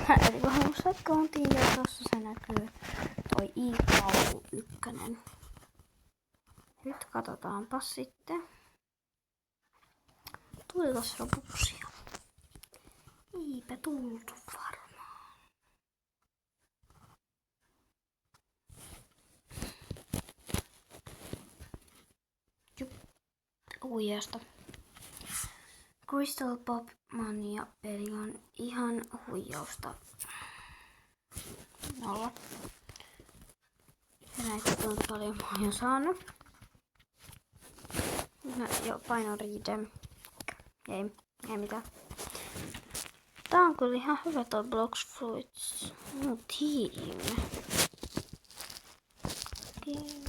Eli vahingossa kotiin ja tossa se näkyy toi iPhone 1. Nyt katsotaanpas sitten. Tulikas Robuxia? Eipä tultu varmaan. Huijasta. Crystal Pop Mania peli on ihan huijausta. 0. Ja näitä on paljon mä oon jo saanut. Mä jo painoin Redeem. Ei mitään. Tää on kyllä ihan hyvä toi Blox Fruits. Team.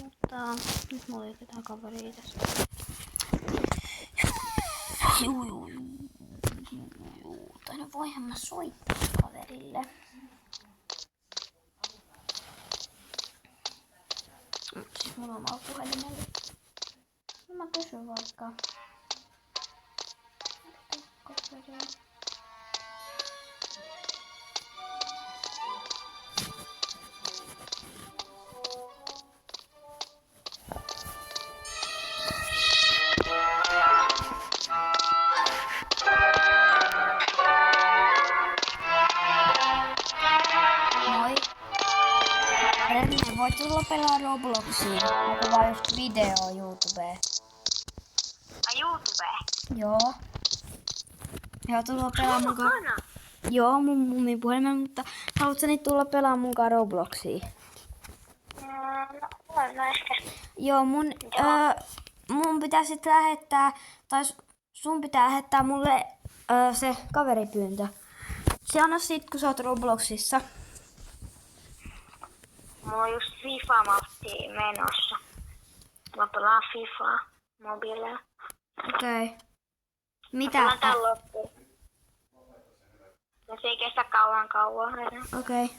Mutta nyt mulla ei ketään kaveria tässä. Juu. Tai no voihan mä soittaa kaverille. Siis mulla on oma puhelimella. No mä kysyn vaikka. Moi. Renne, voit tulla pelaa Robloxia. Mä kuvaan just video YouTubeen. YouTube? Joo. Joo, tulla pelaa mukaan. Joo, mun puhelimen, mutta haluatko nyt tulla pelaa mukaan Robloxia? No, voin ehkä. Joo, mun pitää sitten lähettää, tai sun pitää lähettää mulle se kaveripyyntö. Se anna sit, kun sä oot Robloxissa. Mulla on just FIFA-mappi menossa. Mä pelaan FIFAa mobiililla. Okei. Mitä? Mä pelaan tän loppuun. Ja se ei kestä kauan. Okei.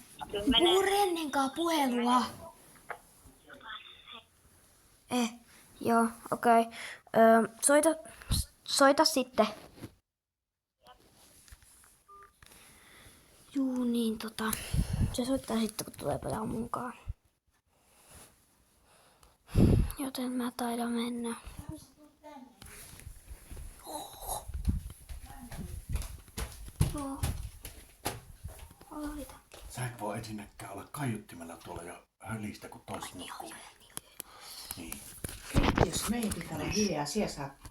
Puhu Rennenkaa puhelua. Joo, okei. Soita sitten. Juu, niin se soittaa sitten, kun tulee pelaa mukaan. Joten mä taidan mennä. Joo. Aloita. Sä et voi ensinnäkään olla kaiuttimella tuolla ja hölistä, kun toiset nukkuu. Niin. Jos meidän pitää olla hiljaa, siellä saat